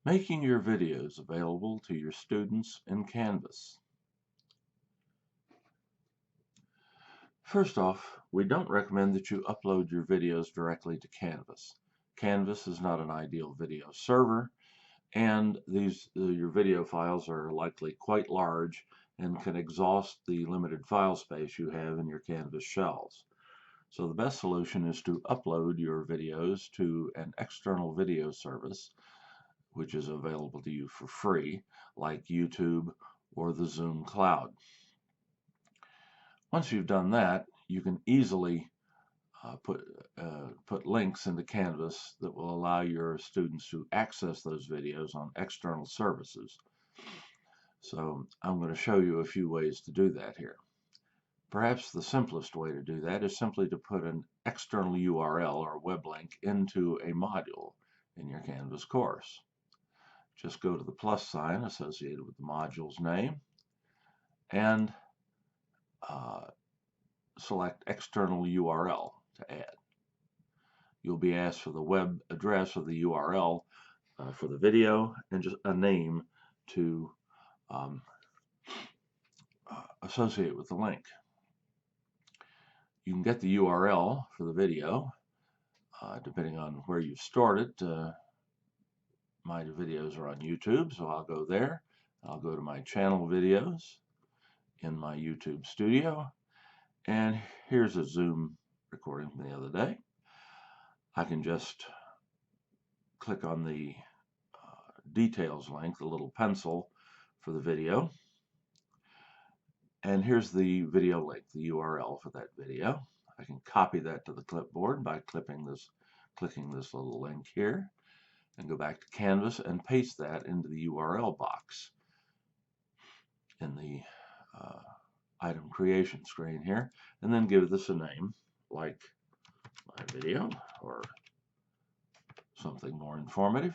Making your videos available to your students in Canvas. First off, we don't recommend that you upload your videos directly to Canvas. Canvas is not an ideal video server, and your video files are likely quite large and can exhaust the limited file space you have in your Canvas shells. So the best solution is to upload your videos to an external video service, which is available to you for free, like YouTube or the Zoom Cloud. Once you've done that, you can easily put links into Canvas that will allow your students to access those videos on external services. So I'm going to show you a few ways to do that here. Perhaps the simplest way to do that is simply to put an external URL or web link into a module in your Canvas course. Just go to the plus sign associated with the module's name and select external URL to add. You'll be asked for the web address of the URL for the video and just a name to associate with the link. You can get the URL for the video depending on where you've stored it. My videos are on YouTube, so I'll go there. I'll go to my channel videos in my YouTube studio, and here's a Zoom recording from the other day. I can just click on the details link, the little pencil for the video, and here's the video link, the URL for that video. I can copy that to the clipboard by clicking this little link here, and go back to Canvas and paste that into the URL box in the item creation screen here, and then give this a name like my video or something more informative.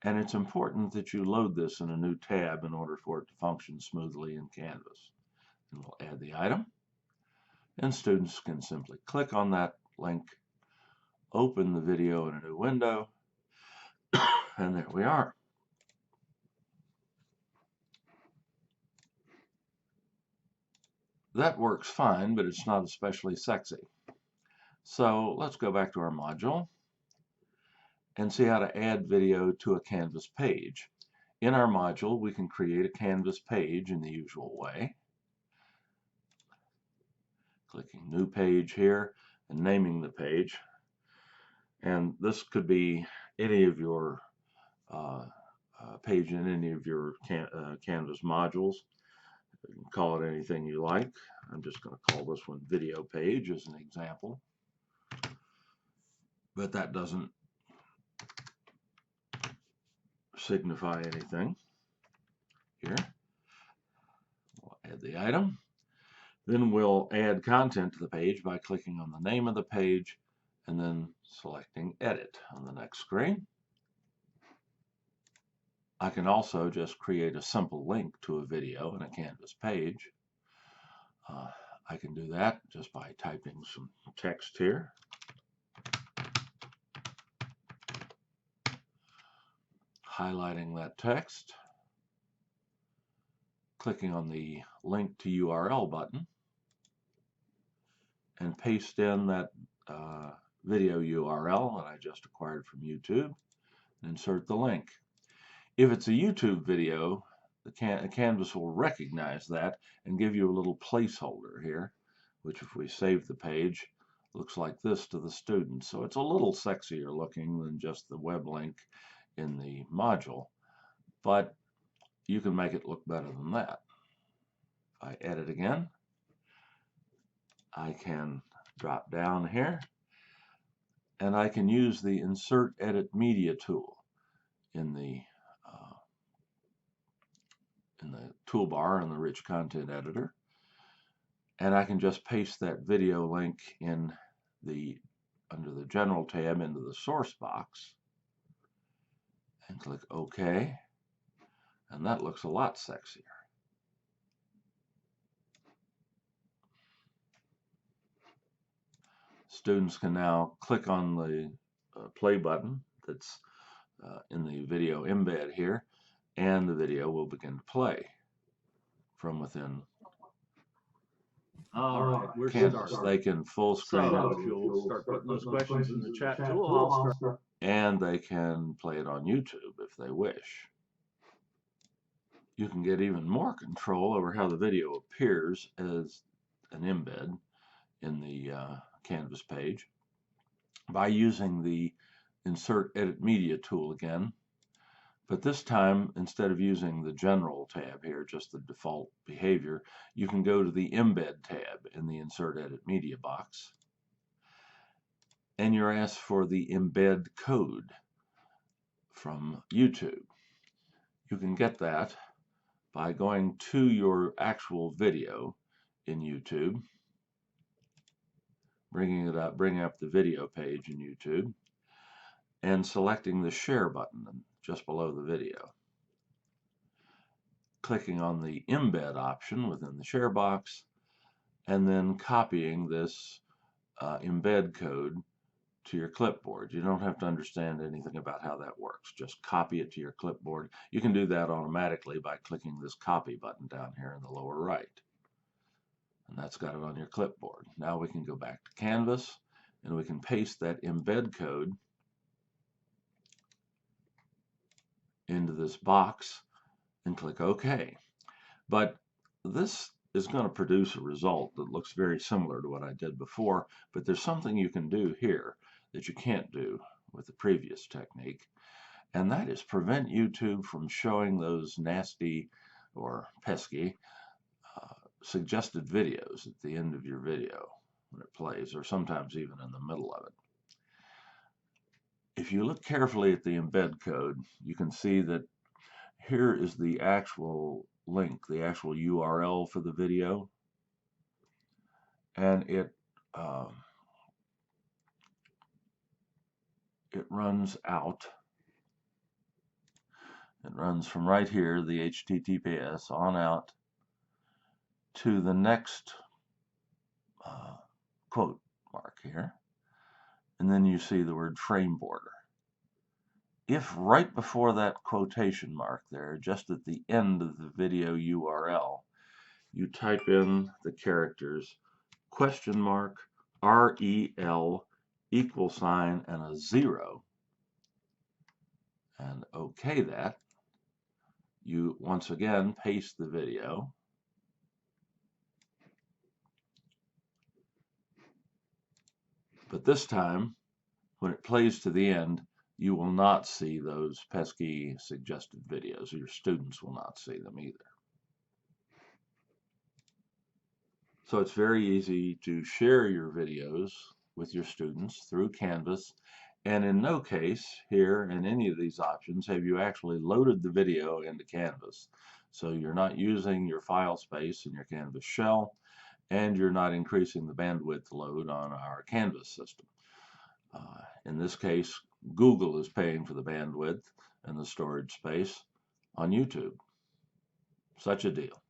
And it's important that you load this in a new tab in order for it to function smoothly in Canvas. And we'll add the item, and students can simply click on that link, open the video in a new window, and there we are. That works fine, but it's not especially sexy. So let's go back to our module and see how to add video to a Canvas page. In our module, we can create a Canvas page in the usual way. Clicking New Page here and naming the page. And this could be any of your page in any of your Canvas modules. You can call it anything you like. I'm just going to call this one Video Page as an example. But that doesn't signify anything. Here, we'll add the item. Then we'll add content to the page by clicking on the name of the page and then selecting Edit on the next screen. I can also just create a simple link to a video in a Canvas page. I can do that just by typing some text here. Highlighting that text, clicking on the Link to URL button, and paste in that video URL that I just acquired from YouTube, and insert the link. If it's a YouTube video, the Canvas will recognize that and give you a little placeholder here, which if we save the page, looks like this to the student. So it's a little sexier looking than just the web link in the module, but you can make it look better than that. If I edit again, I can drop down here and I can use the Insert Edit Media tool in the toolbar in the Rich Content Editor, and I can just paste that video link in under the General tab into the source box and click OK, and that looks a lot sexier. Students can now click on the play button that's in the video embed here, and the video will begin to play from within All right, we're Canvas. starting. They can full screen So it, if you'll start putting those questions in the chat tool, I'll start. and they can play it on YouTube if they wish. You can get even more control over how the video appears as an embed in the Canvas page by using the Insert Edit Media tool again. But this time, instead of using the General tab here, just the default behavior, you can go to the Embed tab in the Insert Edit Media box, and you're asked for the embed code from YouTube. You can get that by going to your actual video in YouTube, bringing up the video page in YouTube, and selecting the share button just below the video. Clicking on the embed option within the share box, and then copying this embed code to your clipboard. You don't have to understand anything about how that works. Just copy it to your clipboard. You can do that automatically by clicking this copy button down here in the lower right. And that's got it on your clipboard. Now we can go back to Canvas and we can paste that embed code into this box and click OK. But this is going to produce a result that looks very similar to what I did before, but there's something you can do here that you can't do with the previous technique, and that is prevent YouTube from showing those nasty or pesky suggested videos at the end of your video when it plays, or sometimes even in the middle of it. If you look carefully at the embed code, you can see that here is the actual link, the actual URL for the video, and it runs out. It runs from right here, the HTTPS, on out to the next quote mark here, and then you see the word frame border. If right before that quotation mark there, just at the end of the video URL, you type in the characters $REL =, and a 0, and OK that, you once again paste the video, but this time when it plays to the end, you will not see those pesky suggested videos. Your students will not see them either. So it's very easy to share your videos with your students through Canvas, and in no case here in any of these options have you actually loaded the video into Canvas. So you're not using your file space in your Canvas shell, and you're not increasing the bandwidth load on our Canvas system. In this case, Google is paying for the bandwidth and the storage space on YouTube. Such a deal.